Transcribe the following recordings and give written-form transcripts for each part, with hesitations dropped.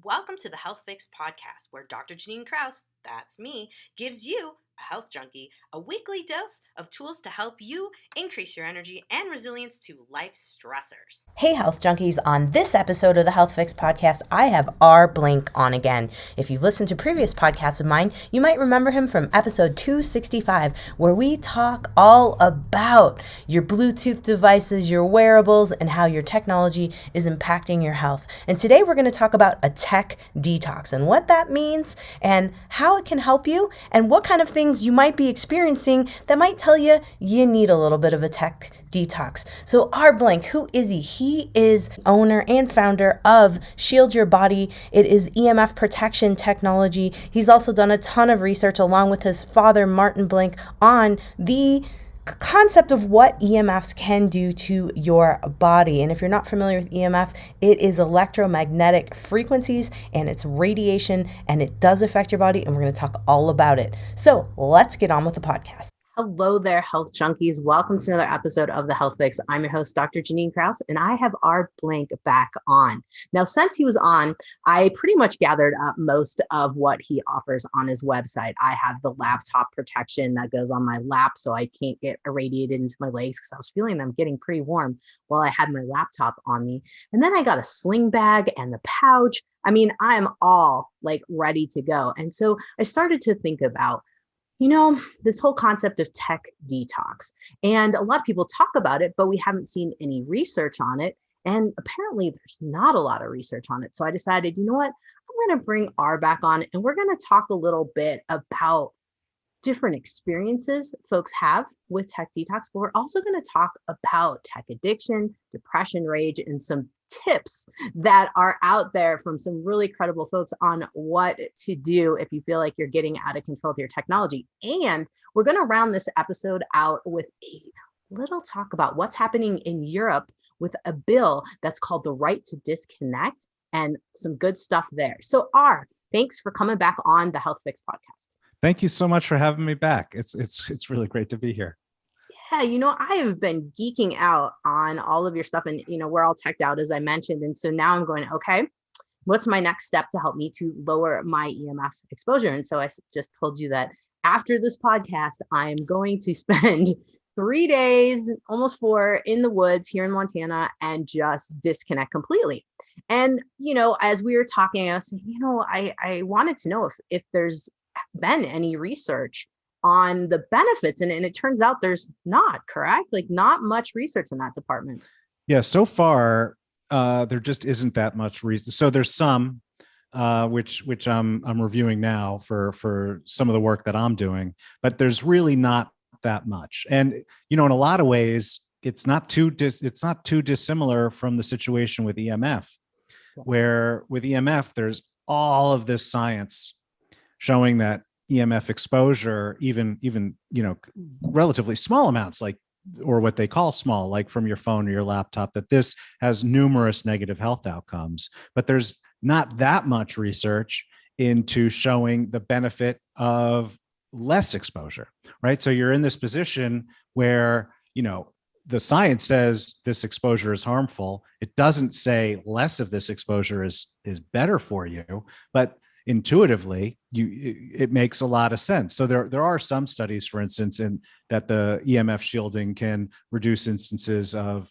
Welcome to the Health Fix podcast, where Dr. Janine Krause, that's me, gives you, a health junkie, a weekly dose of tools to help you increase your energy and resilience to life's stressors. Hey, health junkies. On this episode of the Health Fix podcast, I have R. Blink on again. If you've listened to previous podcasts of mine, you might remember him from episode 265, where we talk all about your Bluetooth devices, your wearables, and how your technology is impacting your health. And today we're going to talk about a tech detox and what that means and how it can help you and what kind of things you might be experiencing that might tell you you need a little bit of a tech detox. So R. Blank, who is he? He is owner and founder of Shield Your Body. It is EMF protection technology. He's also done a ton of research along with his father, Martin Blank, on the concept of what EMFs can do to your body. And if you're not familiar with EMF, it is electromagnetic frequencies and it's radiation and it does affect your body. And we're going to talk all about it. So let's get on with the podcast. Hello there, health junkies. Welcome to another episode of The Health Fix. I'm your host, Dr. Janine Krause, and I have R. Blank back on. Now, since he was on, I pretty much gathered up most of what he offers on his website. I have the laptop protection that goes on my lap so I can't get irradiated into my legs because I was feeling them getting pretty warm while I had my laptop on me. And then I got a sling bag and the pouch. I mean, I am all like ready to go. And so I started to think about this whole concept of tech detox. And a lot of people talk about it, but we haven't seen any research on it. And apparently there's not a lot of research on it. So I decided, you know what, I'm going to bring R back on and we're going to talk a little bit about different experiences folks have with tech detox, but we're also going to talk about tech addiction, depression, rage, and some tips that are out there from some really credible folks on what to do if you feel like you're getting out of control with your technology. And we're going to round this episode out with a little talk about what's happening in Europe with a bill that's called the Right to Disconnect and some good stuff there. So R, thanks for coming back on the Health Fix podcast. Thank you so much for having me back. It's really great to be here. Yeah, I have been geeking out on all of your stuff and, we're all teched out, as I mentioned. And so now I'm going, okay, what's my next step to help me to lower my EMF exposure? And so I just told you that after this podcast, I'm going to spend 3 days, almost 4, in the woods here in Montana and just disconnect completely. And, as we were talking, I was saying, I wanted to know if there's been any research on the benefits, and it turns out there's not, correct? Like not much research in that department. Yeah, so far there just isn't that much research. So there's some which I'm reviewing now for some of the work that I'm doing, but there's really not that much. And in a lot of ways, it's not too dissimilar from the situation with EMF, where with EMF there's all of this science showing that EMF exposure, even relatively small amounts, or what they call small, like from your phone or your laptop, that this has numerous negative health outcomes. But there's not that much research into showing the benefit of less exposure, right? So you're in this position where, the science says this exposure is harmful. It doesn't say less of this exposure is better for you, but intuitively, it makes a lot of sense. So there are some studies, for instance, in that the EMF shielding can reduce instances of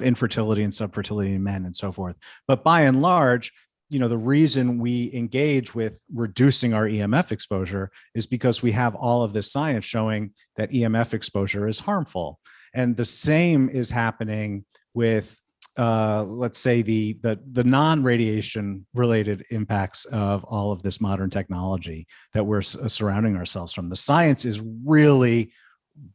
infertility and subfertility in men and so forth. But by and large, the reason we engage with reducing our EMF exposure is because we have all of this science showing that EMF exposure is harmful. And the same is happening with let's say the non-radiation related impacts of all of this modern technology that we're surrounding ourselves from. The science is really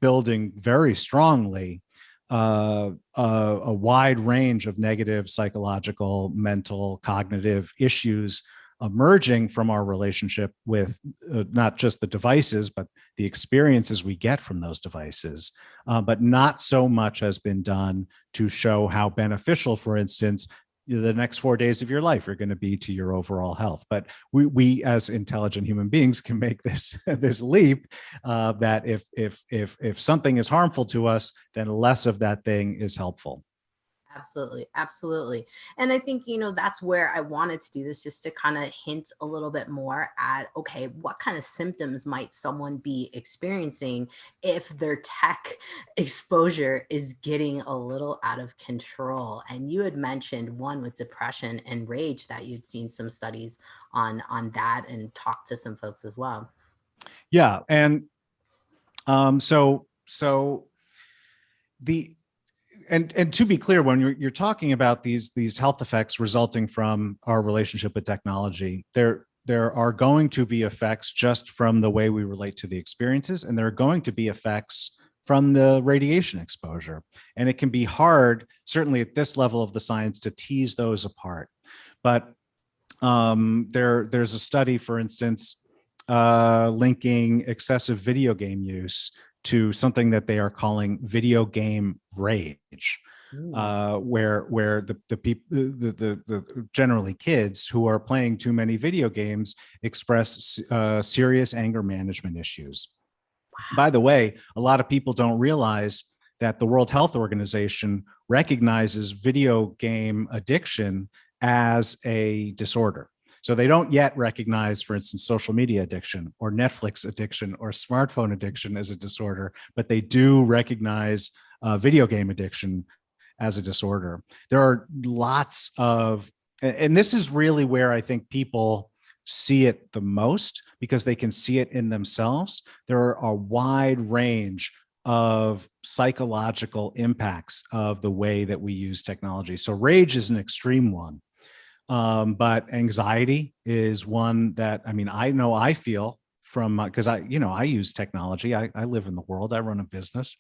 building very strongly a wide range of negative psychological, mental, cognitive issues emerging from our relationship with not just the devices, but the experiences we get from those devices. But not so much has been done to show how beneficial, for instance, the next 4 days of your life are going to be to your overall health. But we as intelligent human beings can make this leap that if something is harmful to us, then less of that thing is helpful. Absolutely. Absolutely. And I think, that's where I wanted to do this, just to kind of hint a little bit more at, okay, what kind of symptoms might someone be experiencing if their tech exposure is getting a little out of control? And you had mentioned one with depression and rage, that you'd seen some studies on that and talked to some folks as well. Yeah. And so the and to be clear, when you're talking about these health effects resulting from our relationship with technology, there are going to be effects just from the way we relate to the experiences, and there are going to be effects from the radiation exposure. And it can be hard, certainly at this level of the science, to tease those apart. But there's a study, for instance, linking excessive video game use to something that they are calling video game rage, where the people, the generally kids who are playing too many video games express serious anger management issues. By the way, a lot of people don't realize that the World Health Organization recognizes video game addiction as a disorder. So they don't yet recognize, for instance, social media addiction or Netflix addiction or smartphone addiction as a disorder, but they do recognize video game addiction as a disorder. There are lots of, and this is really where I think people see it the most, because they can see it in themselves. There are a wide range of psychological impacts of the way that we use technology. So rage is an extreme one. But anxiety is one that, I mean, I know I feel from, because I use technology. I live in the world. I run a business.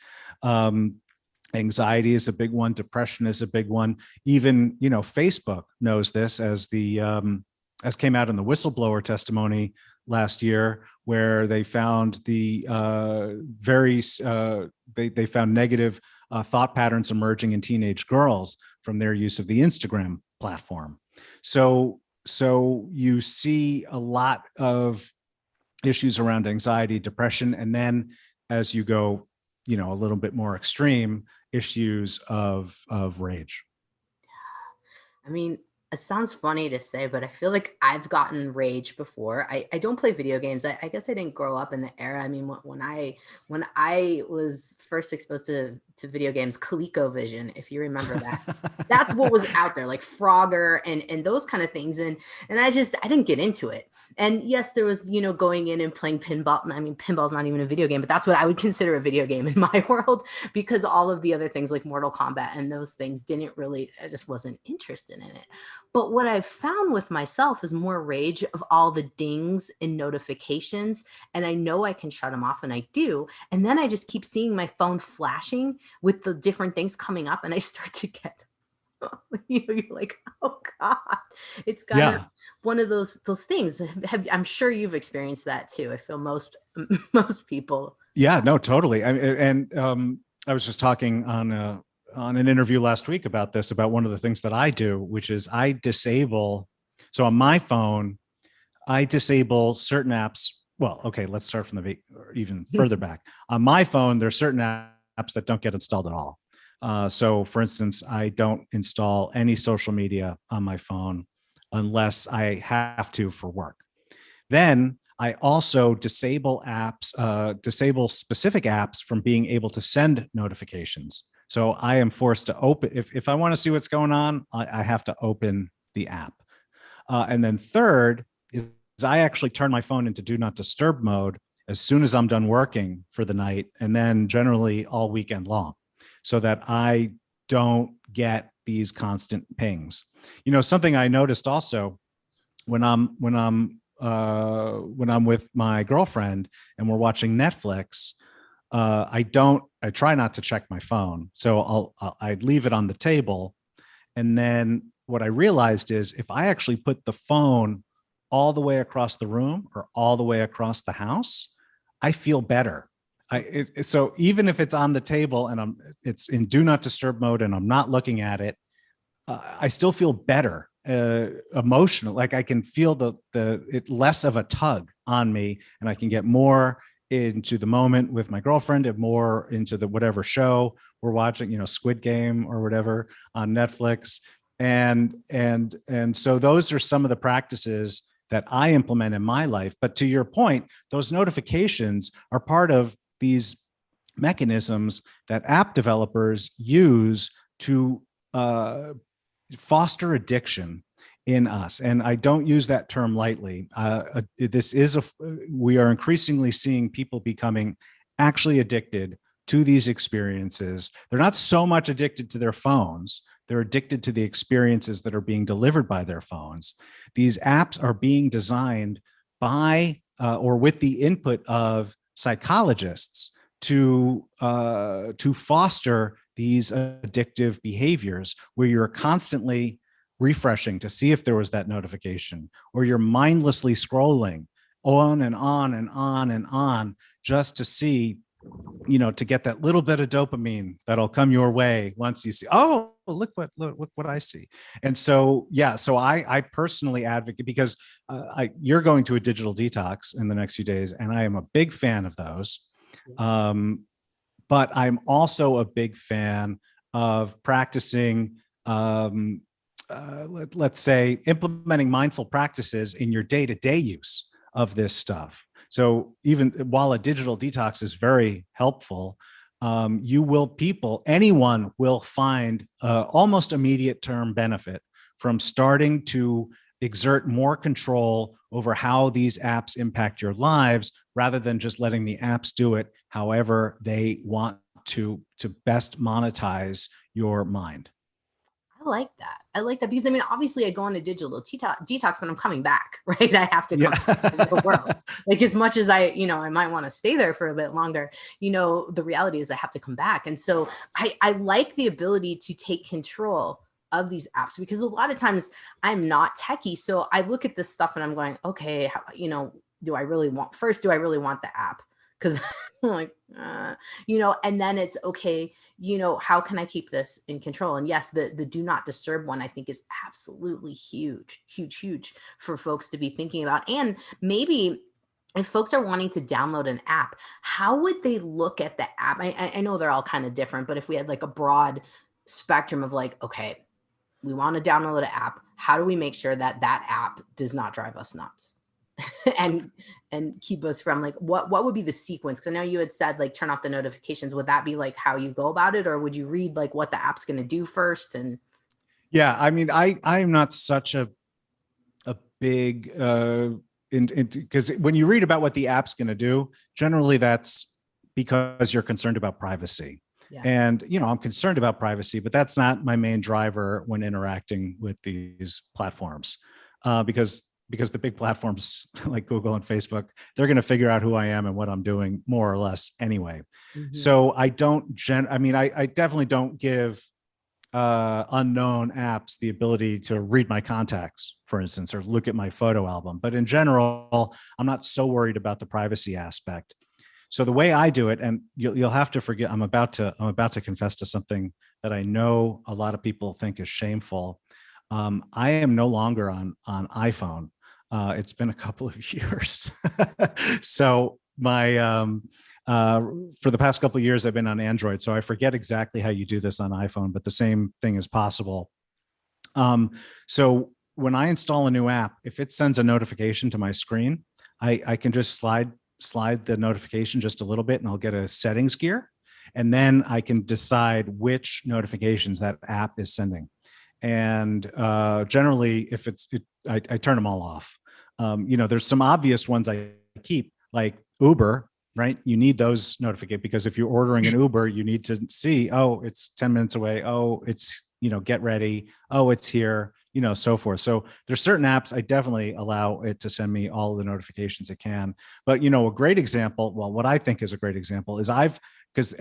Anxiety is a big one. Depression is a big one. Even, Facebook knows this, as came out in the whistleblower testimony last year, where they found they found negative thought patterns emerging in teenage girls from their use of the Instagram platform. So you see a lot of issues around anxiety, depression, and then as you go, a little bit more extreme, issues of rage. I mean, it sounds funny to say, but I feel like I've gotten rage before. I don't play video games. I guess I didn't grow up in the era. I mean, when I was first exposed to video games, ColecoVision, if you remember that, that's what was out there, like Frogger and those kind of things. And I didn't get into it. And yes, there was, going in and playing pinball. I mean, pinball's not even a video game, but that's what I would consider a video game in my world, because all of the other things like Mortal Kombat and those things I just wasn't interested in it. But what I've found with myself is more rage of all the dings and notifications. And I know I can shut them off, and I do. And then I just keep seeing my phone flashing with the different things coming up, and I start to get, you're like, oh God, it's kind of one of those things. I'm sure you've experienced that too. I feel most people. Yeah, no, totally. I was just talking on an interview last week about this, about one of the things that I do, which is I disable. So on my phone, I disable certain apps. Well, okay, let's start from even further back. On my phone, there's certain apps that don't get installed at all. So for instance, I don't install any social media on my phone unless I have to for work. Then I also disable specific apps from being able to send notifications. So I am forced to open, if I want to see what's going on, I have to open the app. And then third is I actually turn my phone into do not disturb mode as soon as I'm done working for the night, and then generally all weekend long, so that I don't get these constant pings. Something I noticed also when I'm with my girlfriend and we're watching Netflix, I try not to check my phone. So I'd leave it on the table. And then what I realized is if I actually put the phone all the way across the room or all the way across the house, I feel better. So even if it's on the table and it's in do not disturb mode and I'm not looking at it, I still feel better emotional. Like I can feel it less of a tug on me, and I can get more into the moment with my girlfriend and more into the whatever show we're watching, Squid Game or whatever on Netflix. And so those are some of the practices that I implement in my life. But to your point, those notifications are part of these mechanisms that app developers use to foster addiction in us. And I don't use that term lightly. We are increasingly seeing people becoming actually addicted to these experiences. They're not so much addicted to their phones. They're addicted to the experiences that are being delivered by their phones. These apps are being designed by or with the input of psychologists to foster these addictive behaviors where you're constantly refreshing to see if there was that notification, or you're mindlessly scrolling on and on and on and on just to see, to get that little bit of dopamine that'll come your way once you see, oh, look what I see. And so, so I personally advocate, because you're going to a digital detox in the next few days, and I am a big fan of those. But I'm also a big fan of practicing, let's say, implementing mindful practices in your day-to-day use of this stuff. So even while a digital detox is very helpful, anyone will find almost immediate term benefit from starting to exert more control over how these apps impact your lives, rather than just letting the apps do it however they want to best monetize your mind. I like that because obviously I go on a digital detox when I'm coming back, right? I have to come back to the real world. Like, as much as I might want to stay there for a bit longer, the reality is I have to come back. And so I like the ability to take control of these apps, because a lot of times I'm not techie. So I look at this stuff and I'm going, okay, do I really want the app? Because I'm like, and then it's okay, how can I keep this in control? And yes, the do not disturb one, I think, is absolutely huge for folks to be thinking about. And maybe if folks are wanting to download an app, how would they look at the app? I know they're all kind of different, but if we had like a broad spectrum of like, okay, we want to download an app, how do we make sure that app does not drive us nuts? and keep us from, like, what would be the sequence? Because I know you had said, like, turn off the notifications. Would that be like how you go about it, or would you read like what the app's going to do first? And I'm not such a big because when you read about what the app's going to do, generally that's because you're concerned about privacy. Yeah. And I'm concerned about privacy, but that's not my main driver when interacting with these platforms, because the big platforms like Google and Facebook, they're going to figure out who I am and what I'm doing more or less anyway. Mm-hmm. So I definitely don't give unknown apps the ability to read my contacts, for instance, or look at my photo album. But in general, I'm not so worried about the privacy aspect. So the way I do it, and you'll have to forget, I'm about to confess to something that I know a lot of people think is shameful. I am no longer on iPhone. It's been a couple of years. So my for the past couple of years, I've been on Android. So I forget exactly how you do this on iPhone, but the same thing is possible. So when I install a new app, if it sends a notification to my screen, I can just slide the notification just a little bit, and I'll get a settings gear. And then I can decide which notifications that app is sending. And generally, if I turn them all off. There's some obvious ones I keep, like Uber, right? You need those notifications, because if you're ordering an Uber, you need to see, oh, it's 10 minutes away. Oh, it's, get ready. Oh, it's here, so forth. So there's certain apps I definitely allow it to send me all the notifications it can. But, a great example, well, what I think is a great example is because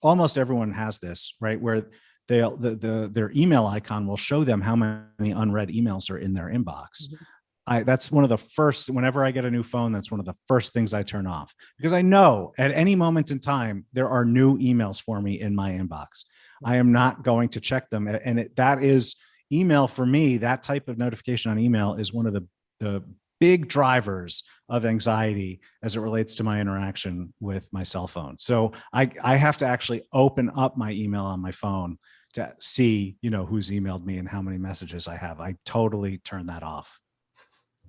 almost everyone has this, right? Where their email icon will show them how many unread emails are in their inbox. Mm-hmm. That's one of the first, whenever I get a new phone, that's one of the first things I turn off, because I know at any moment in time, there are new emails for me in my inbox. I am not going to check them. And that is email for me. That type of notification on email is one of the big drivers of anxiety as it relates to my interaction with my cell phone. So I have to actually open up my email on my phone to see, who's emailed me and how many messages I have. I totally turn that off.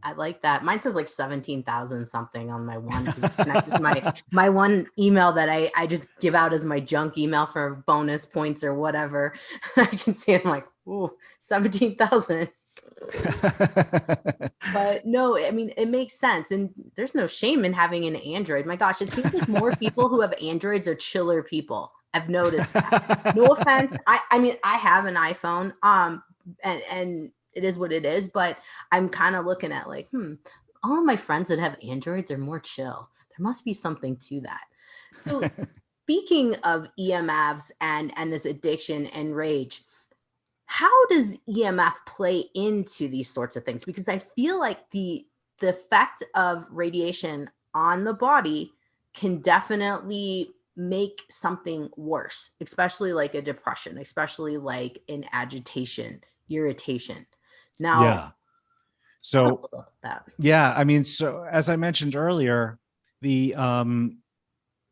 I like that. Mine says like 17,000 something on my one, connected to my one email that I just give out as my junk email for bonus points or whatever. I can see I'm like, ooh, 17,000. But no, I mean, it makes sense. And there's no shame in having an Android. My gosh, it seems like more people who have Androids are chiller people. I've noticed that. No offense. I mean, I have an iPhone, and it is what it is, but I'm kind of looking at like, all of my friends that have Androids are more chill. There must be something to that. So speaking of EMFs and this addiction and rage, how does EMF play into these sorts of things? Because I feel like the effect of radiation on the body can definitely make something worse, especially like a depression, especially like an agitation, irritation. Now, Yeah. So, yeah, I mean, so as I mentioned earlier, the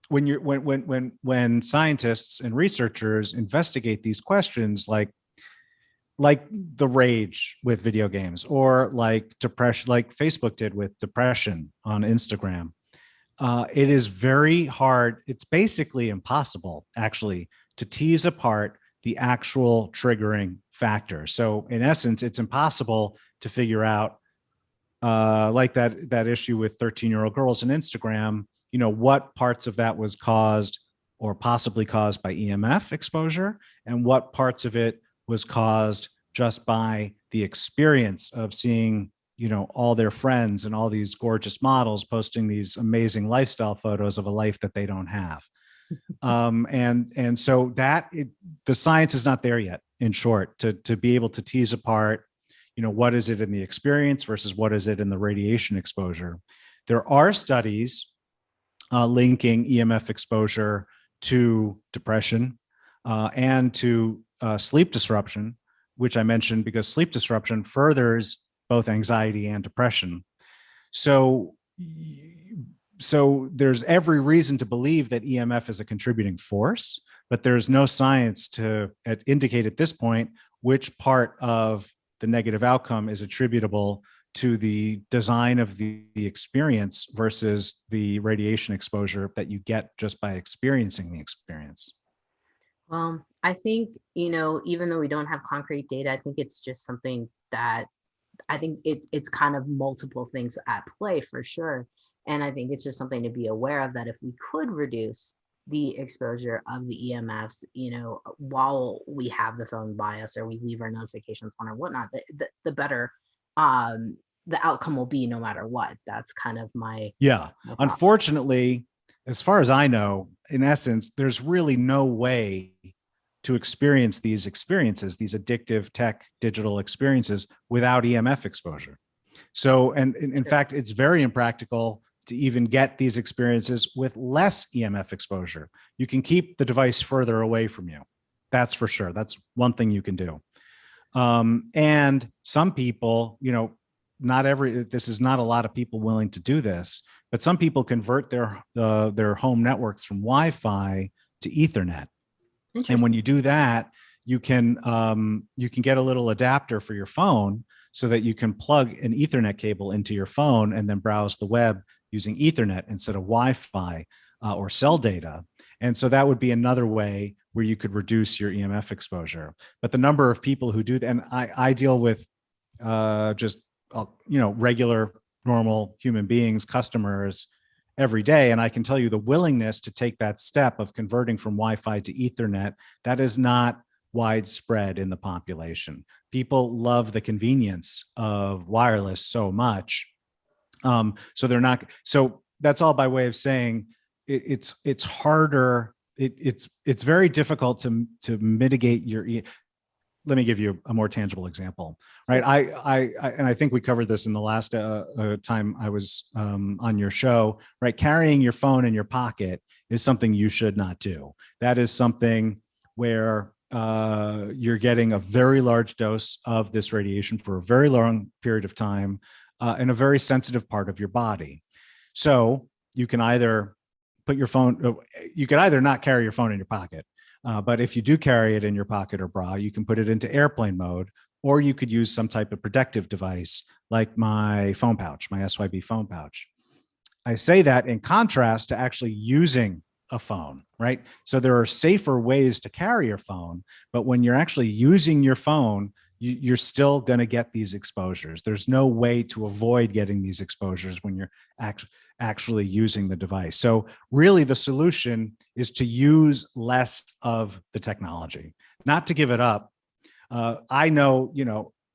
when scientists and researchers investigate these questions, like the rage with video games, or like depression, like Facebook did with depression on Instagram, it is very hard. It's basically impossible, actually, to tease apart the actual triggering factor. So, in essence, it's impossible to figure out, like that issue with 13-year-old girls on Instagram, what parts of that was caused or possibly caused by EMF exposure, and what parts of it was caused just by the experience of seeing, all their friends and all these gorgeous models posting these amazing lifestyle photos of a life that they don't have. And so the science is not there yet, in short, to be able to tease apart, what is it in the experience versus what is it in the radiation exposure. There are studies linking EMF exposure to depression and to sleep disruption, which I mentioned because sleep disruption furthers both anxiety and depression. So there's every reason to believe that EMF is a contributing force, but there's no science to indicate at this point which part of the negative outcome is attributable to the design of the experience versus the radiation exposure that you get just by experiencing the experience. Well, I think, even though we don't have concrete data, I think it's just something that I think it's kind of multiple things at play for sure. And I think it's just something to be aware of, that if we could reduce the exposure of the EMFs, while we have the phone by us or we leave our notifications on or whatnot, the better the outcome will be, no matter what. That's kind of my Unfortunately, as far as I know, in essence, there's really no way to experience these experiences, these addictive tech digital experiences, without EMF exposure. So, and in fact, it's very impractical to even get these experiences with less EMF exposure. You can keep the device further away from you. That's for sure. That's one thing you can do. And some people, this is not a lot of people willing to do this, but some people convert their home networks from Wi-Fi to Ethernet. And when you do that, you can get a little adapter for your phone so that you can plug an Ethernet cable into your phone and then browse the web using Ethernet instead of Wi-Fi or cell data. And so that would be another way where you could reduce your EMF exposure. But the number of people who do that, and I deal with just regular, normal human beings, customers every day. And I can tell you the willingness to take that step of converting from Wi-Fi to Ethernet, that is not widespread in the population. People love the convenience of wireless so much. So they're not, so that's all by way of saying it's harder. It's very difficult to mitigate your, let me give you a more tangible example, right? And I think we covered this in the last time I was on your show, right? Carrying your phone in your pocket is something you should not do. That is something where you're getting a very large dose of this radiation for a very long period of time in a very sensitive part of your body. So you can either put your phone, you can either not carry your phone in your pocket, but if you do carry it in your pocket or bra, you can put it into airplane mode, or you could use some type of protective device like my phone pouch, my SYB phone pouch. I say that in contrast to actually using a phone, right? So there are safer ways to carry your phone, but when you're actually using your phone, you're still going to get these exposures. There's no way to avoid getting these exposures when you're actually using the device. So really the solution is to use less of the technology, not to give it up. I know,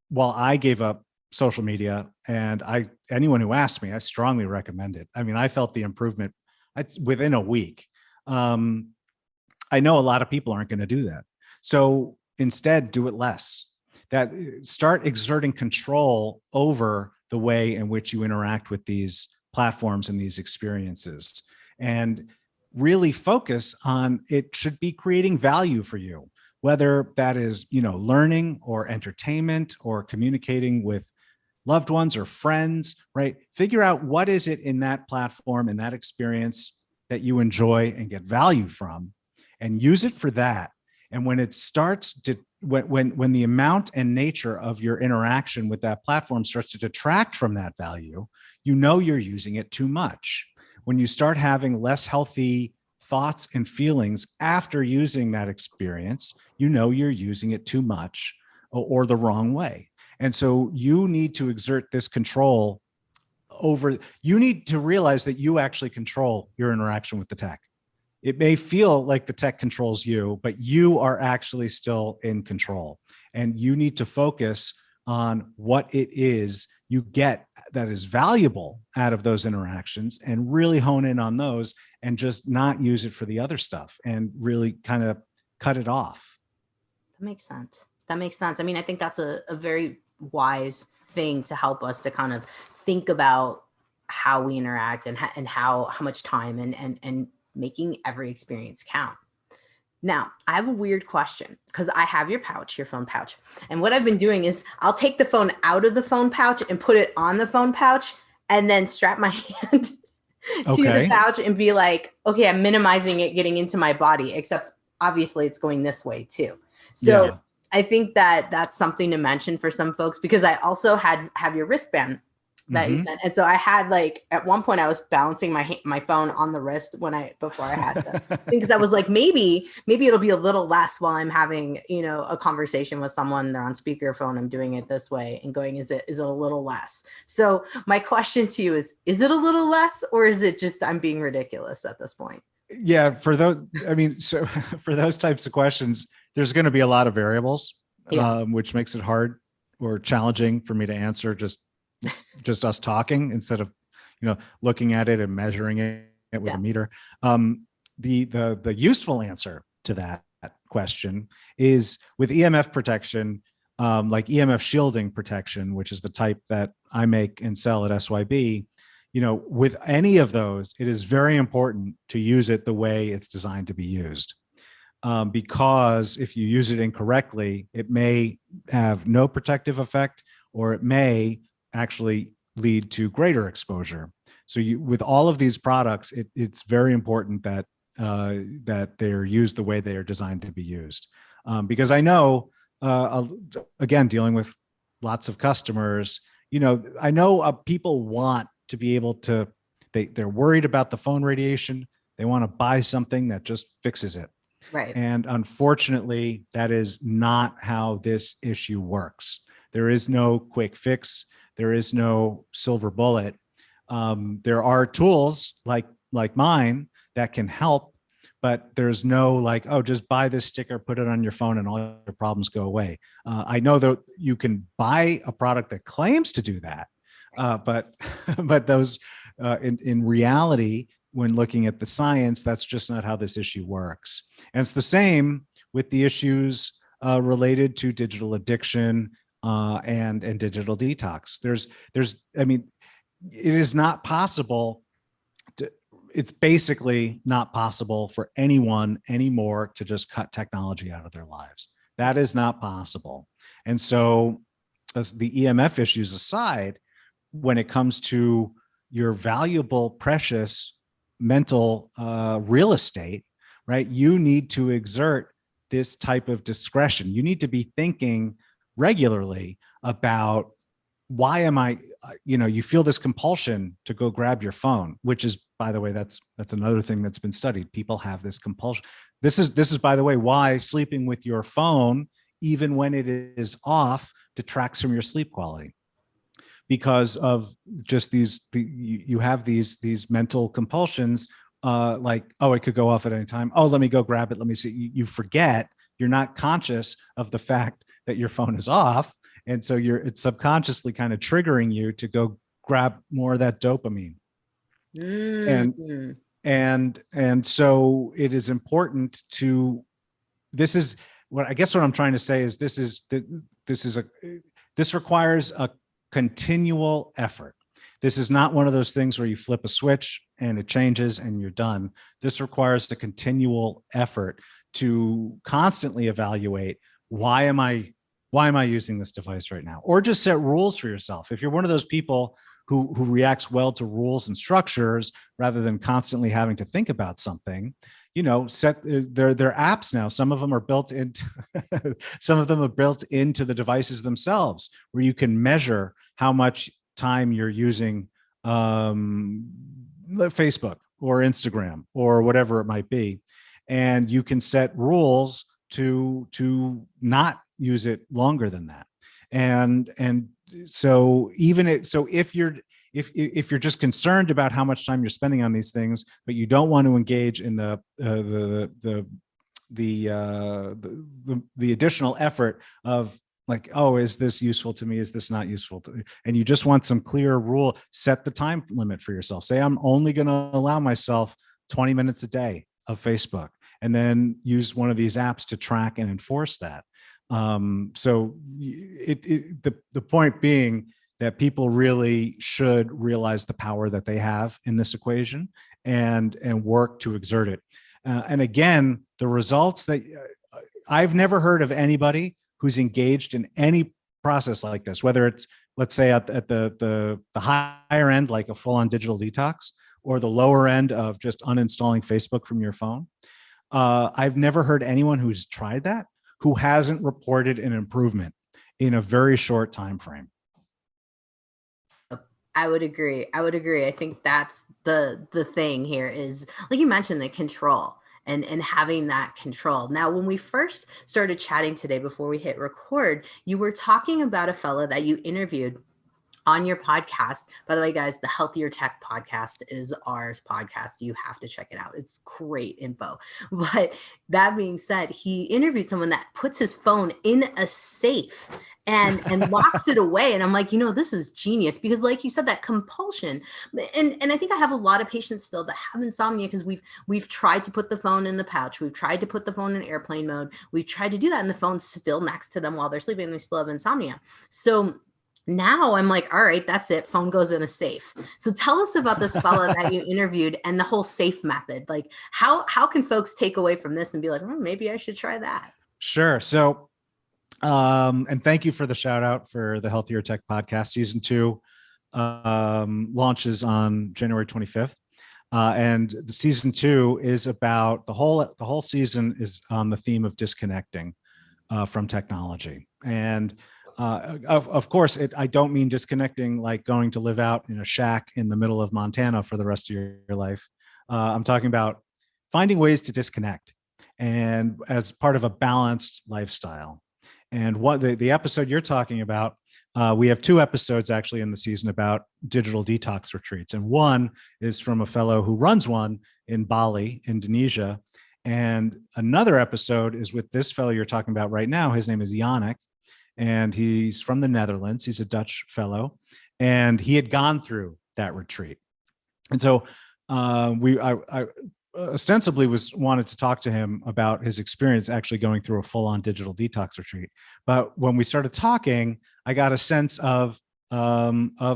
while I gave up social media, and anyone who asked me, I strongly recommend it. I mean, I felt the improvement within a week. I know a lot of people aren't going to do that. So instead, do it less. That start exerting control over the way in which you interact with these platforms and these experiences, and really focus on it should be creating value for you, whether that is, learning or entertainment or communicating with loved ones or friends, right? Figure out what is it in that platform and that experience that you enjoy and get value from, and use it for that. And when it starts to, when the amount and nature of your interaction with that platform starts to detract from that value, you're using it too much. When you start having less healthy thoughts and feelings after using that experience, you're using it too much or the wrong way. And so you need to exert this control over, you need to realize that you actually control your interaction with the tech. It may feel like the tech controls you, but you are actually still in control. And you need to focus on what it is you get that is valuable out of those interactions, and really hone in on those, and just not use it for the other stuff, and really kind of cut it off. That makes sense. I mean, I think that's a very wise thing to help us to kind of think about how we interact and how much time and making every experience count. Now, I have a weird question, because I have your phone pouch. And what I've been doing is I'll take the phone out of the phone pouch and put it on the phone pouch, and then strap my hand to the pouch and be like, okay, I'm minimizing it getting into my body, except obviously it's going this way too. So yeah. I think that that's something to mention for some folks, because I also have your wristband that you sent. And so I had, like, at one point I was balancing my phone on the wrist before I had the because I was like, maybe it'll be a little less while I'm having, a conversation with someone, they're on speakerphone, I'm doing it this way and going, is it a little less? So my question to you is it a little less, or is it just I'm being ridiculous at this point? Yeah, for those types of questions, there's going to be a lot of variables, which makes it hard or challenging for me to answer just us talking instead of, looking at it and measuring it with a meter. The useful answer to that question is with EMF protection, like EMF shielding protection, which is the type that I make and sell at SYB. With any of those, it is very important to use it the way it's designed to be used. Because if you use it incorrectly, it may have no protective effect, or it may actually lead to greater exposure. So with all of these products, it's very important that they're used the way they are designed to be used. Because I know, again, dealing with lots of customers, I know people want to be able to, they're worried about the phone radiation. They want to buy something that just fixes it. Right. And unfortunately, that is not how this issue works. There is no quick fix. There is no silver bullet. There are tools like mine that can help, but there's no like, oh, just buy this sticker, put it on your phone, and all your problems go away. I know that you can buy a product that claims to do that, but those in reality, when looking at the science, that's just not how this issue works. And it's the same with the issues related to digital addiction and digital detox. I mean, it is not possible it's basically not possible for anyone anymore to just cut technology out of their lives. That is not possible. And so, as the EMF issues aside, when it comes to your valuable, precious mental real estate, right, you need to exert this type of discretion. You need to be thinking regularly about, why am I, you feel this compulsion to go grab your phone, which is, by the way, that's another thing that's been studied. People have this compulsion. This is, by the way, why sleeping with your phone, even when it is off, detracts from your sleep quality, because of just you have these mental compulsions, like, oh, it could go off at any time. Oh, let me go grab it. Let me see. You forget, you're not conscious of the fact that your phone is off. And so it's subconsciously kind of triggering you to go grab more of that dopamine. And Mm-hmm. and so it is important to, this is what I guess what I'm trying to say is, this requires a continual effort. This is not one of those things where you flip a switch and it changes and you're done. This requires a continual effort to constantly evaluate, why am I using this device right now? Or just set rules for yourself. If you're one of those people who reacts well to rules and structures rather than constantly having to think about something, set their apps now. Some of them are built into the devices themselves, where you can measure how much time you're using Facebook or Instagram or whatever it might be, and you can set rules to not use it longer than that. And so if you're just concerned about how much time you're spending on these things, but you don't want to engage in the additional effort of, like, oh, is this useful to me? Is this not useful to me? And you just want some clear rule, set the time limit for yourself. Say, I'm only going to allow myself 20 minutes a day of Facebook, and then use one of these apps to track and enforce that. So the point being that people really should realize the power that they have in this equation, and work to exert it. And again, the results that I've never heard of anybody who's engaged in any process like this, whether it's, let's say, at the higher end, like a full-on digital detox, or the lower end of just uninstalling Facebook from your phone. I've never heard anyone who's tried that who hasn't reported an improvement in a very short time frame. I would agree. I think that's the thing here is, like you mentioned, the control and having that control. Now, when we first started chatting today, before we hit record, you were talking about a fellow that you interviewed on your podcast. By the way, guys, the Healthier Tech podcast is ours podcast. You have to check it out. It's great info. But that being said, he interviewed someone that puts his phone in a safe and locks it away. And I'm like, this is genius, because like you said, that compulsion. And I think I have a lot of patients still that have insomnia because we've tried to put the phone in the pouch. We've tried to put the phone in airplane mode. We've tried to do that, and the phone's still next to them while they're sleeping, and they still have insomnia. So now I'm like, all right, that's it. Phone goes in a safe. So tell us about this fella that you interviewed and the whole safe method. Like, how can folks take away from this and be like, maybe I should try that? Sure. So, and thank you for the shout out for the Healthier Tech podcast. Season 2 launches on January 25th. And the season 2 is about the whole season is on the theme of disconnecting from technology. And of course, I don't mean disconnecting like going to live out in a shack in the middle of Montana for the rest of your life. I'm talking about finding ways to disconnect, and as part of a balanced lifestyle. And what the episode you're talking about, we have 2 episodes actually in the season about digital detox retreats. And one is from a fellow who runs one in Bali, Indonesia. And another episode is with this fellow you're talking about right now. His name is Yannick, and he's from the Netherlands. He's a Dutch fellow, and he had gone through that retreat. And so I ostensibly wanted to talk to him about his experience actually going through a full-on digital detox retreat. But when we started talking, I got a sense of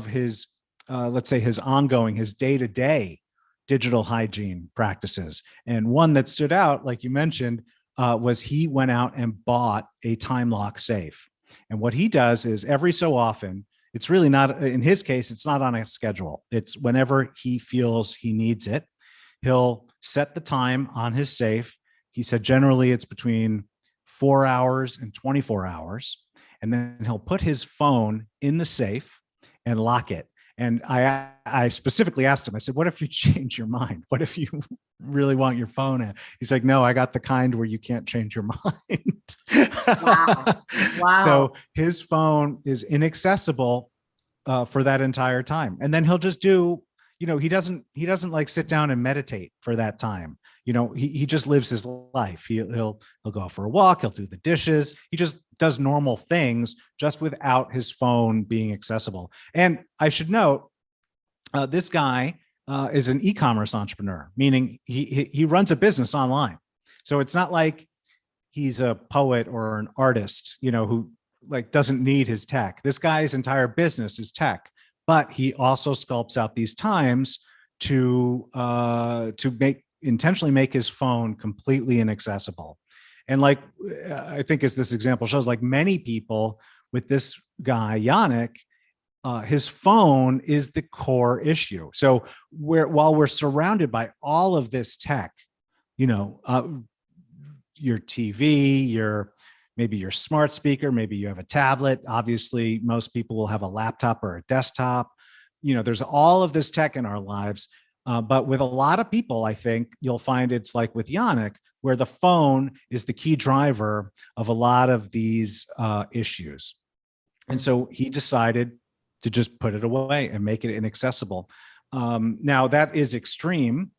his, let's say, his ongoing, his day-to-day digital hygiene practices. And one that stood out, like you mentioned, was he went out and bought a time lock safe. And what he does is every so often, it's really not, in his case, it's not on a schedule. It's whenever he feels he needs it. He'll set the time on his safe. He said generally it's between 4 hours and 24 hours. And then he'll put his phone in the safe and lock it. And I specifically asked him, I said, what if you change your mind? What if you really want your phone in? He's like, no, I got the kind where you can't change your mind. Wow. Wow. So his phone is inaccessible for that entire time. And then he'll just do, he doesn't like sit down and meditate for that time. He just lives his life. He'll go out for a walk. He'll do the dishes. He just does normal things just without his phone being accessible. And I should note, this guy is an e-commerce entrepreneur, meaning he runs a business online. So it's not like he's a poet or an artist, who like doesn't need his tech. This guy's entire business is tech, but he also sculpts out these times to intentionally make his phone completely inaccessible. And like, I think as this example shows, like many people with this guy, Yannick, his phone is the core issue. So while we're surrounded by all of this tech, your TV, maybe your smart speaker, maybe you have a tablet. Obviously, most people will have a laptop or a desktop. There's all of this tech in our lives. But with a lot of people, I think you'll find it's like with Yannick, where the phone is the key driver of a lot of these issues. And so he decided to just put it away and make it inaccessible. Now that is extreme.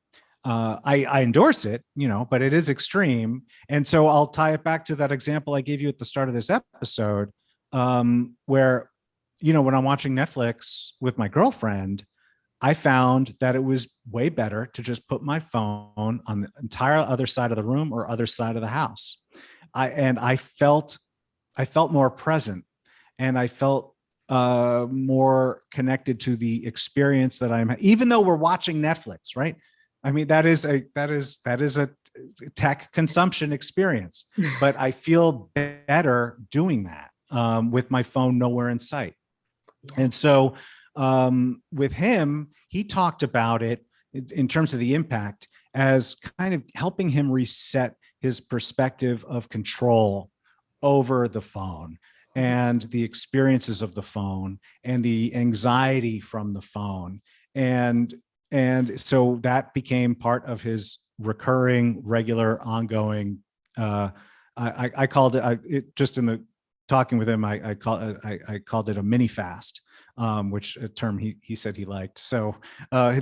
I endorse it, but it is extreme. And so I'll tie it back to that example I gave you at the start of this episode, where, when I'm watching Netflix with my girlfriend, I found that it was way better to just put my phone on the entire other side of the room or other side of the house. I felt more present, and I felt more connected to the experience that I'm, even though we're watching Netflix, right? I mean, that is a tech consumption experience, but I feel better doing that with my phone nowhere in sight. And so with him, he talked about it in terms of the impact as kind of helping him reset his perspective of control over the phone and the experiences of the phone and the anxiety from the phone. And so that became part of his recurring, regular, ongoing, I called it just in the talking with him, I called it a mini fast, which a term he said he liked. So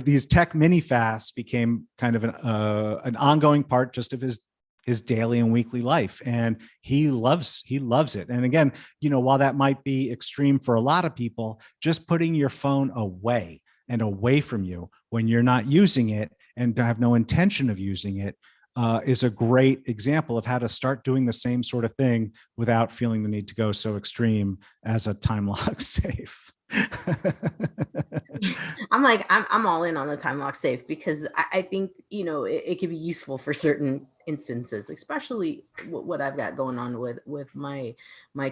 these tech mini fasts became kind of an ongoing part just of his daily and weekly life. And he loves it. And again, while that might be extreme for a lot of people, just putting your phone away and away from you when you're not using it and have no intention of using it is a great example of how to start doing the same sort of thing without feeling the need to go so extreme as a time lock safe. I'm all in on the time lock safe, because I think, it can be useful for certain instances, especially what I've got going on with my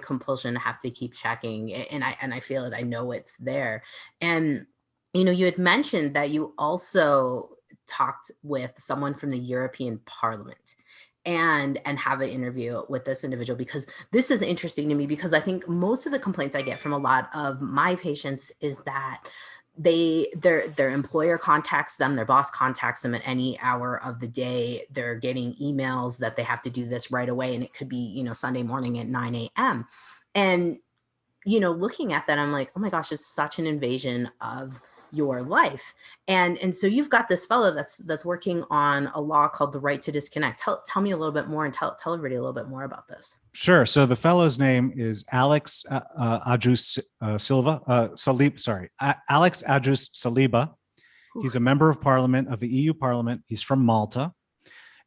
compulsion to have to keep checking, and I feel it, I know it's there. And, you had mentioned that you also talked with someone from the European Parliament and have an interview with this individual, because this is interesting to me, because I think most of the complaints I get from a lot of my patients is that their employer contacts them, their boss contacts them at any hour of the day. They're getting emails that they have to do this right away, and it could be, Sunday morning at 9 a.m. And, looking at that, I'm like, oh my gosh, it's such an invasion of your life. And so you've got this fellow that's working on a law called the right to disconnect. Tell me a little bit more, and tell everybody a little bit more about this. Sure. So the fellow's name is Alex Alex Adjus Saliba. He's a member of parliament of the EU Parliament. He's from Malta.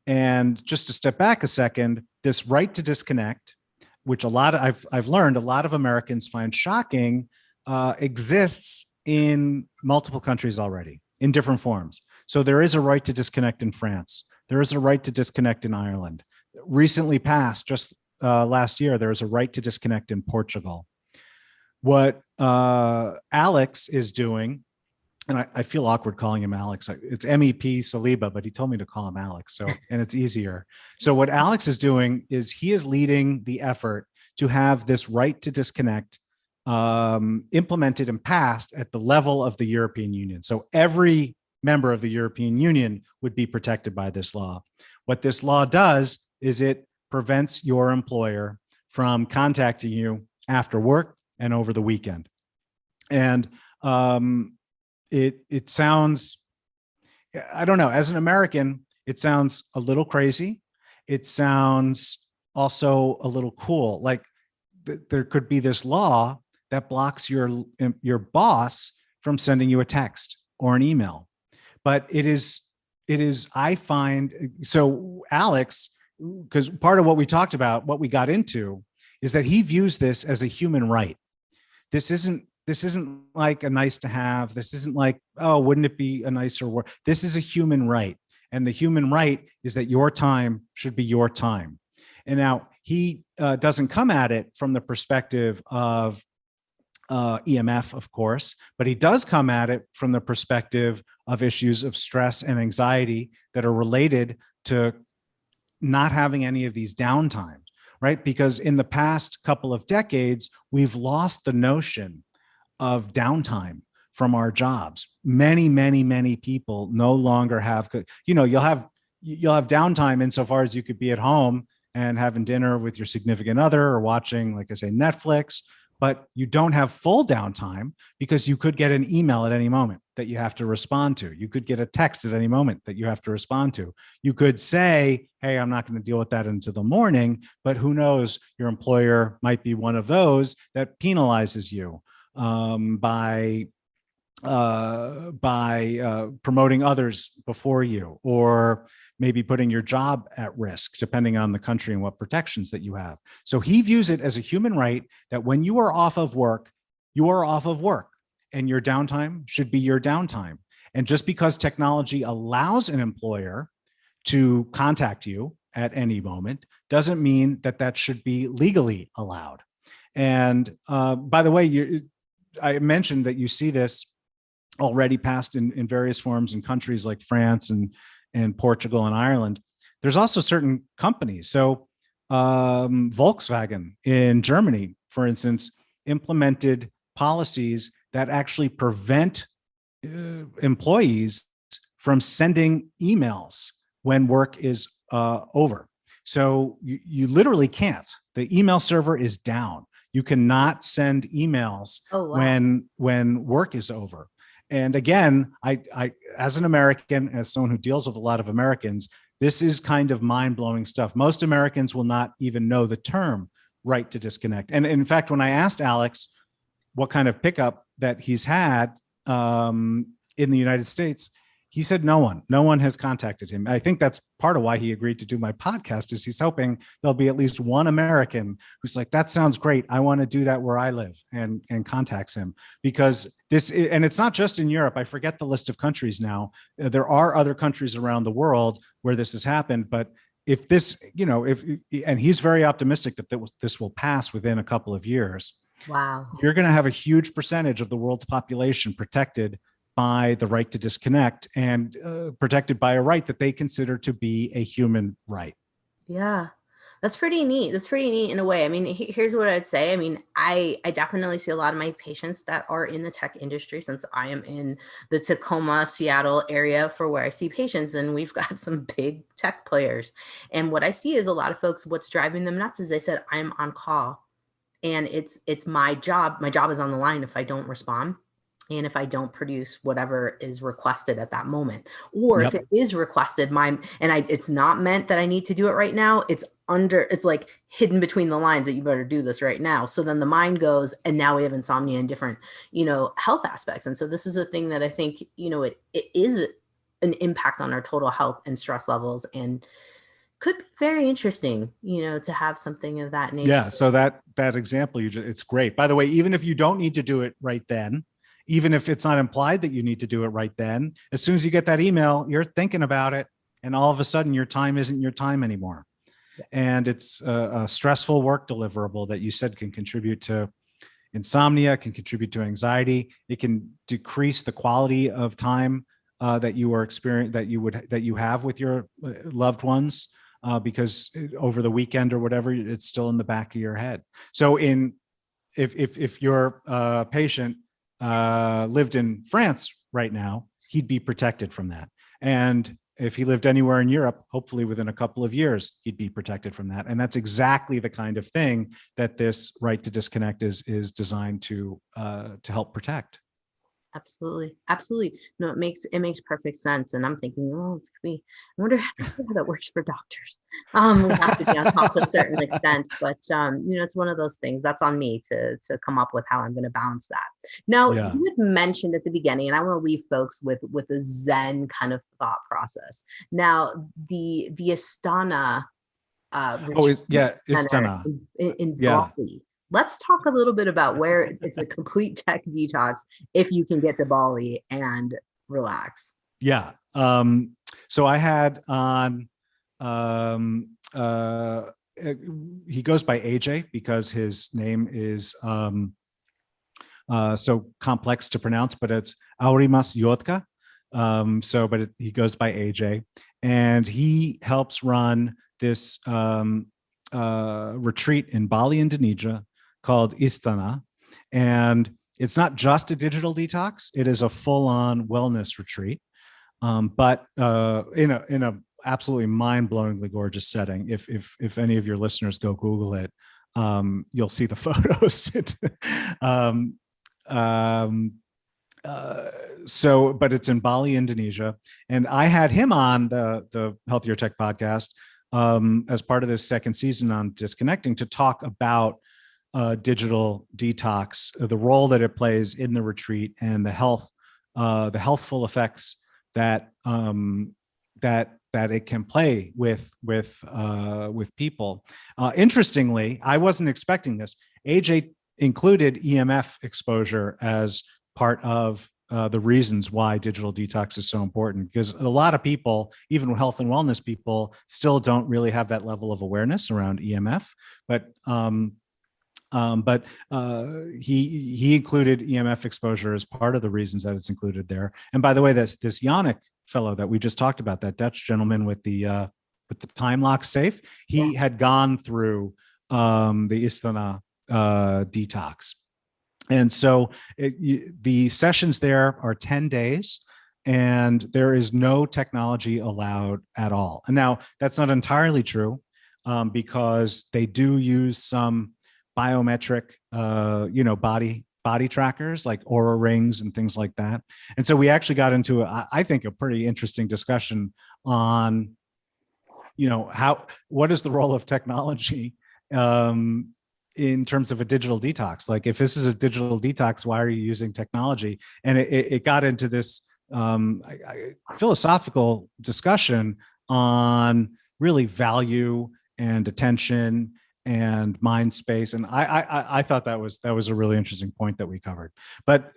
And just to step back a second, this right to disconnect, which I've learned a lot of Americans find shocking, exists in multiple countries already in different forms. So there is a right to disconnect in France. There is a right to disconnect in Ireland. Recently passed, just last year, there was a right to disconnect in Portugal. What Alex is doing, and I feel awkward calling him Alex. It's MEP Saliba, but he told me to call him Alex. So, and it's easier. So what Alex is doing is he is leading the effort to have this right to disconnect implemented and passed at the level of the European Union. So every member of the European Union would be protected by this law. What this law does is it prevents your employer from contacting you after work and over the weekend. And it sounds, I don't know, as an American, it sounds a little crazy. It sounds also a little cool. Like there could be this law that blocks your boss from sending you a text or an email. But it is, I find, so Alex, because part of what we talked about, what we got into, is that he views this as a human right. This isn't like a nice to have. This isn't like, oh, wouldn't it be a nicer word? This is a human right. And the human right is that your time should be your time. And now he doesn't come at it from the perspective of EMF, of course, but he does come at it from the perspective of issues of stress and anxiety that are related to not having any of these downtimes, right? Because in the past couple of decades, we've lost the notion of downtime from our jobs. Many people no longer have, you'll have downtime insofar as you could be at home and having dinner with your significant other or watching, like I say, Netflix, but you don't have full downtime because you could get an email at any moment that you have to respond to. You could get a text at any moment that you have to respond to. You could say, hey, I'm not going to deal with that until the morning, but who knows, your employer might be one of those that penalizes you by promoting others before you, or maybe putting your job at risk, depending on the country and what protections that you have. So he views it as a human right that when you are off of work, you are off of work, and your downtime should be your downtime. And just because technology allows an employer to contact you at any moment doesn't mean that that should be legally allowed. And by the way, I mentioned that you see this already passed in various forms in countries like France and Portugal and Ireland. There's also certain companies. So Volkswagen in Germany, for instance, implemented policies that actually prevent employees from sending emails when work is over. So you literally can't. The email server is down. You cannot send emails when work is over. And again, I, as an American, as someone who deals with a lot of Americans, this is kind of mind-blowing stuff. Most Americans will not even know the term right to disconnect. And in fact, when I asked Alex what kind of pickup that he's had in the United States, he said no one has contacted him. I think that's part of why he agreed to do my podcast, is he's hoping there'll be at least one American who's like, that sounds great, I want to do that where I live, and contacts him. Because this, and it's not just in Europe, I forget the list of countries now. There are other countries around the world where this has happened, but if this, and he's very optimistic that this will pass within a couple of years. Wow. You're going to have a huge percentage of the world's population protected by the right to disconnect, and protected by a right that they consider to be a human right. Yeah, that's pretty neat. That's pretty neat in a way. I mean, here's what I'd say. I mean, I definitely see a lot of my patients that are in the tech industry, since I am in the Tacoma, Seattle area for where I see patients, and we've got some big tech players. And what I see is a lot of folks, what's driving them nuts is they said, I'm on call and it's my job. My job is on the line if I don't respond, and if I don't produce whatever is requested at that moment, or if it is requested, it's not meant that I need to do it right now. It's like hidden between the lines that you better do this right now. So then the mind goes, and now we have insomnia and different, health aspects. And so this is a thing that I think, it is an impact on our total health and stress levels, and could be very interesting, to have something of that nature. Yeah. So that example, it's great. By the way, even if you don't need to do it right then, even if it's not implied that you need to do it right then, as soon as you get that email, you're thinking about it. And all of a sudden your time isn't your time anymore. And it's a stressful work deliverable that you said can contribute to insomnia, can contribute to anxiety. It can decrease the quality of time that you are experiencing, that you have with your loved ones, because over the weekend or whatever, it's still in the back of your head. So if your patient lived in France right now, he'd be protected from that. And if he lived anywhere in Europe, hopefully within a couple of years, he'd be protected from that. And that's exactly the kind of thing that this right to disconnect is designed to help protect. Absolutely. Absolutely. No, it makes perfect sense. And I'm thinking, oh, it's gonna be, I wonder how that works for doctors. We have to be on top to a certain extent, but it's one of those things that's on me to come up with how I'm going to balance that. Now, Yeah. you had mentioned at the beginning, and I want to leave folks with a Zen kind of thought process. Now, the Astana Istana. in Bali. Let's talk a little bit about where it's a complete tech detox if you can get to Bali and relax. Yeah. So I had on, he goes by AJ because his name is so complex to pronounce, but it's Aurimas Yotka. He goes by AJ, and he helps run this retreat in Bali, Indonesia, called Istana. And it's not just a digital detox, it is a full-on wellness retreat, but in a absolutely mind-blowingly gorgeous setting. If any of your listeners go Google it, you'll see the photos. But it's in Bali, Indonesia, and I had him on the Healthier Tech podcast as part of this second season on disconnecting to talk about digital detox, the role that it plays in the retreat, and the healthful effects that it can play with people. Interestingly, I wasn't expecting this. AJ included EMF exposure as part of the reasons why digital detox is so important, because a lot of people, even health and wellness people, still don't really have that level of awareness around EMF. But he included EMF exposure as part of the reasons that it's included there. And by the way, this Yannick fellow that we just talked about, that Dutch gentleman with the time lock safe, he had gone through the Istana detox. And so the sessions there are 10 days, and there is no technology allowed at all. And now that's not entirely true, because they do use some biometric, body trackers like Aura rings and things like that. And so we actually got into, I think, a pretty interesting discussion on, what is the role of technology in terms of a digital detox? Like, if this is a digital detox, why are you using technology? And it got into this philosophical discussion on really value and attention and mind space. And I thought that was a really interesting point that we covered. But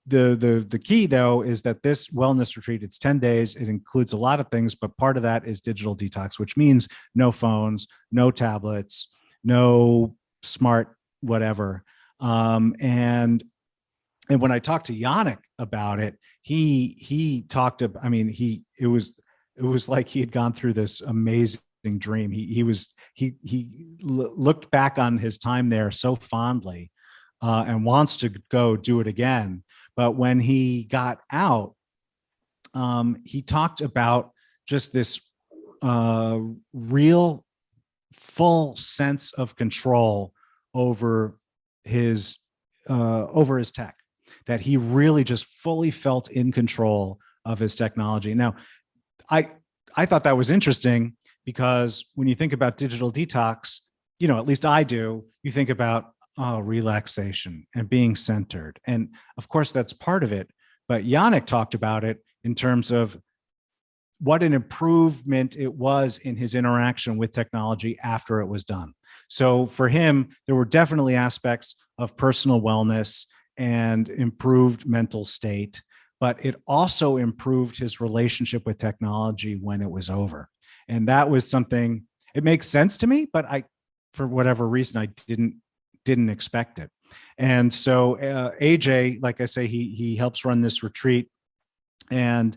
the key, though, is that this wellness retreat, it's 10 days. It includes a lot of things, but part of that is digital detox, which means no phones, no tablets, no smart whatever. And when I talked to Yannick about it, he talked about, it was like he had gone through this amazing dream. He looked back on his time there so fondly, and wants to go do it again. But when he got out, he talked about just this real full sense of control over his tech, that he really just fully felt in control of his technology. Now, I thought that was interesting, because when you think about digital detox, at least I do, you think about relaxation and being centered. And of course, that's part of it. But Yannick talked about it in terms of what an improvement it was in his interaction with technology after it was done. So for him, there were definitely aspects of personal wellness and improved mental state, but it also improved his relationship with technology when it was over. And that was something, it makes sense to me, but for whatever reason, I didn't expect it. And so AJ, like I say, he helps run this retreat, and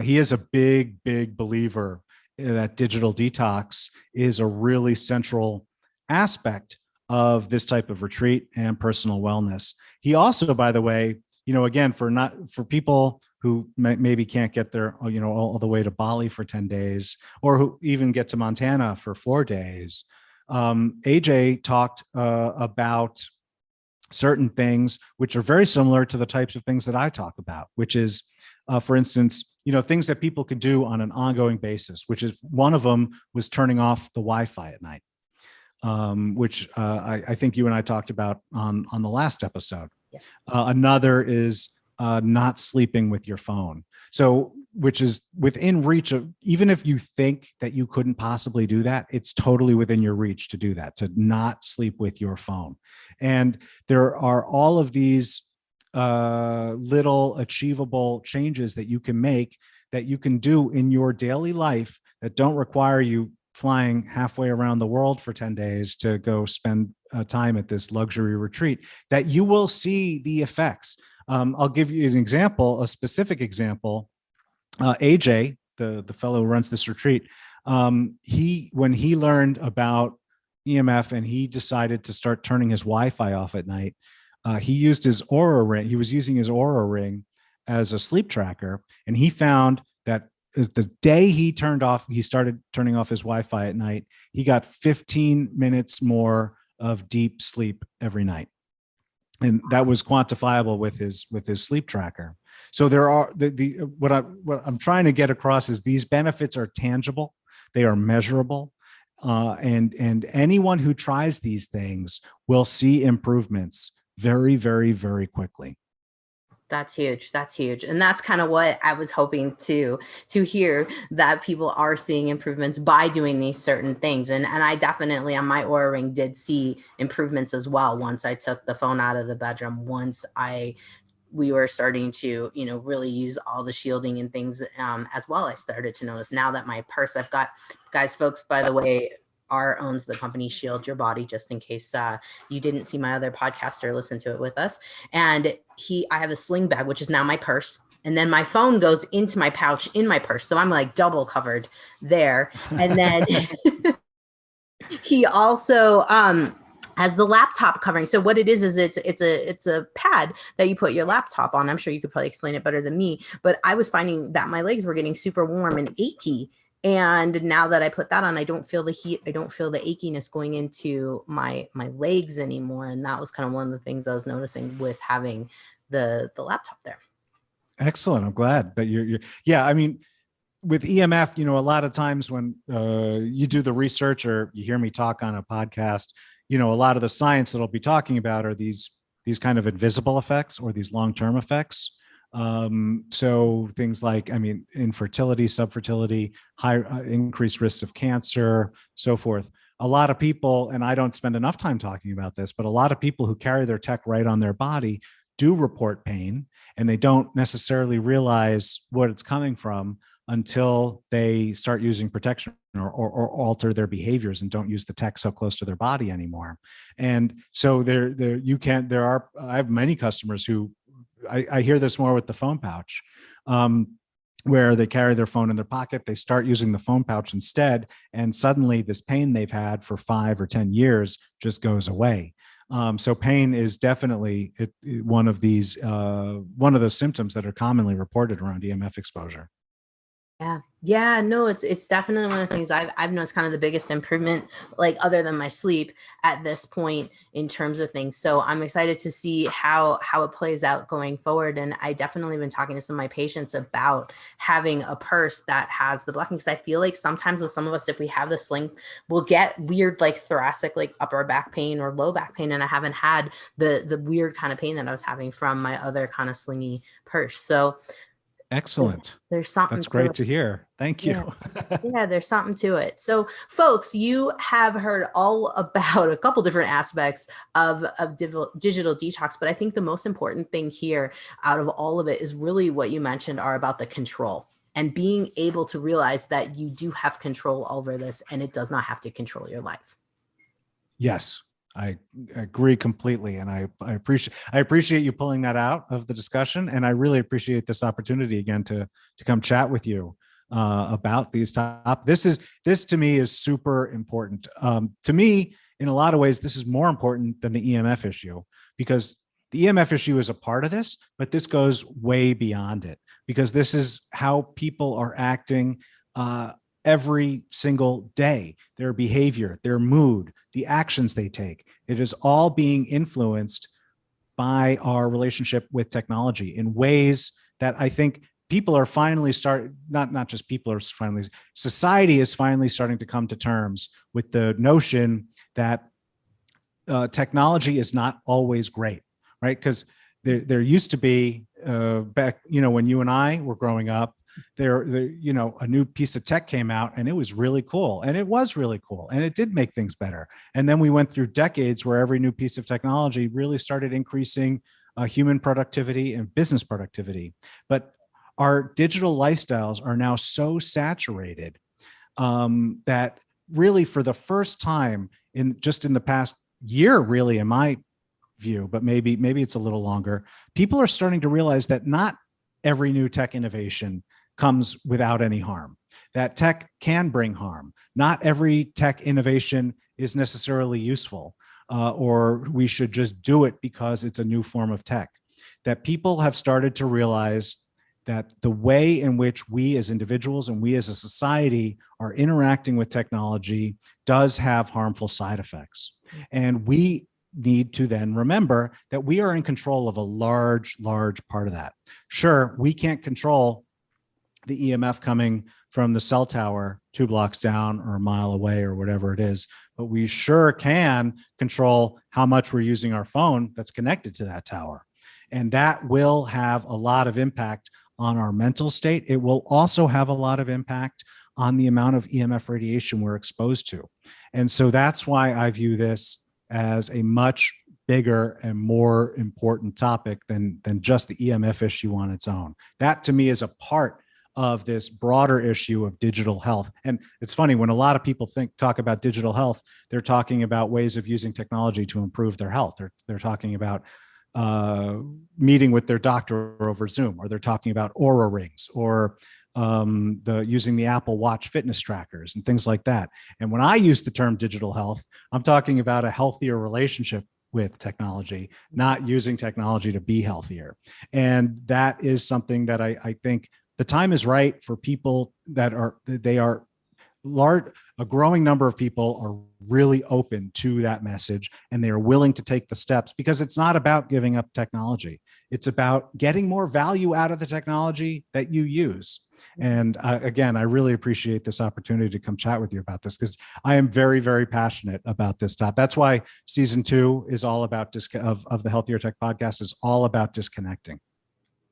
he is a big believer that digital detox is a really central aspect of this type of retreat and personal wellness. He also, by the way, again, for people who maybe can't get there, all the way to Bali for 10 days, or who even get to Montana for 4 days, AJ talked about certain things which are very similar to the types of things that I talk about, which is, for instance, things that people could do on an ongoing basis, which is one of them was turning off the Wi-Fi at night, which I think you and I talked about on the last episode. Yeah. Another is not sleeping with your phone. So, which is within reach of, even if you think that you couldn't possibly do that, it's totally within your reach to do that, to not sleep with your phone. And there are all of these little achievable changes that you can make, that you can do in your daily life, that don't require you flying halfway around the world for 10 days to go spend time at this luxury retreat, that you will see the effects. I'll give you an example, a specific example. AJ, the fellow who runs this retreat, when he learned about EMF and he decided to start turning his Wi-Fi off at night, he used his Aura ring. He was using his Aura ring as a sleep tracker, and he found that the day he started turning off his Wi-Fi at night, he got 15 minutes more of deep sleep every night. And that was quantifiable with his sleep tracker. So there are what I'm trying to get across is these benefits are tangible, they are measurable, and anyone who tries these things will see improvements very, very, very quickly. That's huge. That's huge. And that's kind of what I was hoping to hear, that people are seeing improvements by doing these certain things. And I definitely on my Aura ring did see improvements as well. Once I took the phone out of the bedroom, we were starting to, really use all the shielding and things as well. I started to notice now that my purse, I've got, guys, folks, by the way, owns the company Shield Your Body, just in case you didn't see my other podcast or listen to it with us. And I have a sling bag, which is now my purse. And then my phone goes into my pouch in my purse. So I'm like double covered there. And then he also has the laptop covering. So what it is it's a pad that you put your laptop on. I'm sure you could probably explain it better than me, but I was finding that my legs were getting super warm and achy. And now that I put that on, I don't feel the heat. I don't feel the achiness going into my legs anymore. And that was kind of one of the things I was noticing with having the laptop there. Excellent. I'm glad that you're yeah. I mean, with EMF, a lot of times when you do the research or you hear me talk on a podcast, a lot of the science that I'll be talking about are these kind of invisible effects or these long-term effects. So things like, infertility, subfertility, high increased risks of cancer, so forth. A lot of people, and I don't spend enough time talking about this, but a lot of people who carry their tech right on their body do report pain, and they don't necessarily realize what it's coming from until they start using protection or alter their behaviors and don't use the tech so close to their body anymore. And so I have many customers who, I hear this more with the phone pouch, where they carry their phone in their pocket, they start using the phone pouch instead, and suddenly this pain they've had for 5 or 10 years just goes away. So pain is definitely one of the symptoms that are commonly reported around EMF exposure. Yeah, no, it's definitely one of the things I've noticed kind of the biggest improvement, like other than my sleep at this point in terms of things. So I'm excited to see how it plays out going forward. And I definitely been talking to some of my patients about having a purse that has the blocking, because I feel like sometimes with some of us, if we have the sling, we'll get weird like thoracic, like upper back pain or low back pain. And I haven't had the weird kind of pain that I was having from my other kind of slingy purse. So Excellent. There's something That's to great it. to hear. Thank you. Yeah, there's something to it. So, folks, you have heard all about a couple different aspects of digital detox, but I think the most important thing here out of all of it is really what you mentioned are about the control and being able to realize that you do have control over this and it does not have to control your life. Yes, I agree completely, and I appreciate you pulling that out of the discussion, and I really appreciate this opportunity again to come chat with you about these topics. This to me is super important. To me, in a lot of ways, this is more important than the EMF issue, because the EMF issue is a part of this, but this goes way beyond it, because this is how people are acting every single day, their behavior, their mood, the actions they take. It is all being influenced by our relationship with technology in ways that I think people are finally not just people are finally, society is finally starting to come to terms with the notion that technology is not always great, right? Because there used to be back, when you and I were growing up, there, a new piece of tech came out and it was really cool. And it was really cool. And it did make things better. And then we went through decades where every new piece of technology really started increasing human productivity and business productivity. But our digital lifestyles are now so saturated that really for the first time in the past year, really, in my view, but maybe it's a little longer, people are starting to realize that not every new tech innovation comes without any harm, that tech can bring harm. Not every tech innovation is necessarily useful, or we should just do it because it's a new form of tech. That people have started to realize that the way in which we as individuals and we as a society are interacting with technology does have harmful side effects. And we need to then remember that we are in control of a large part of that. Sure, we can't control the EMF coming from the cell tower 2 blocks down or a mile away or whatever it is, but we sure can control how much we're using our phone that's connected to that tower. And that will have a lot of impact on our mental state. It will also have a lot of impact on the amount of EMF radiation we're exposed to. And so that's why I view this as a much bigger and more important topic than just the EMF issue on its own. That to me is a part of this broader issue of digital health. And it's funny, when a lot of people talk about digital health, they're talking about ways of using technology to improve their health. They're talking about meeting with their doctor over Zoom, or they're talking about Oura rings, or using the Apple Watch fitness trackers and things like that. And when I use the term digital health, I'm talking about a healthier relationship with technology, not using technology to be healthier. And that is something that I think the time is right for people that are large. A growing number of people are really open to that message, and they are willing to take the steps, because it's not about giving up technology. It's about getting more value out of the technology that you use. And again, I really appreciate this opportunity to come chat with you about this, because I am very, very passionate about this topic. That's why season 2 is all about of the Healthier Tech podcast is all about disconnecting.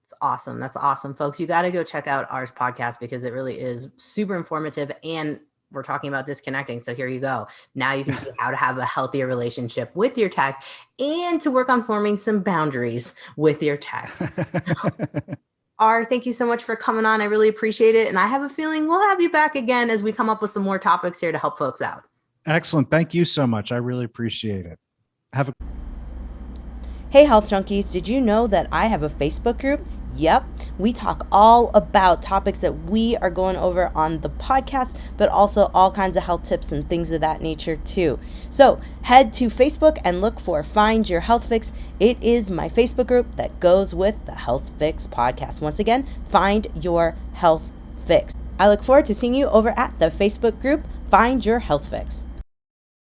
It's awesome. That's awesome, folks. You got to go check out ours podcast, because it really is super informative, and we're talking about disconnecting. So here you go. Now you can see how to have a healthier relationship with your tech and to work on forming some boundaries with your tech. R, thank you so much for coming on. I really appreciate it. And I have a feeling we'll have you back again as we come up with some more topics here to help folks out. Excellent. Thank you so much. I really appreciate it. Hey Health Junkies, did you know that I have a Facebook group? Yep, we talk all about topics that we are going over on the podcast, but also all kinds of health tips and things of that nature too. So head to Facebook and look for Find Your Health Fix. It is my Facebook group that goes with the Health Fix podcast. Once again, Find Your Health Fix. I look forward to seeing you over at the Facebook group, Find Your Health Fix.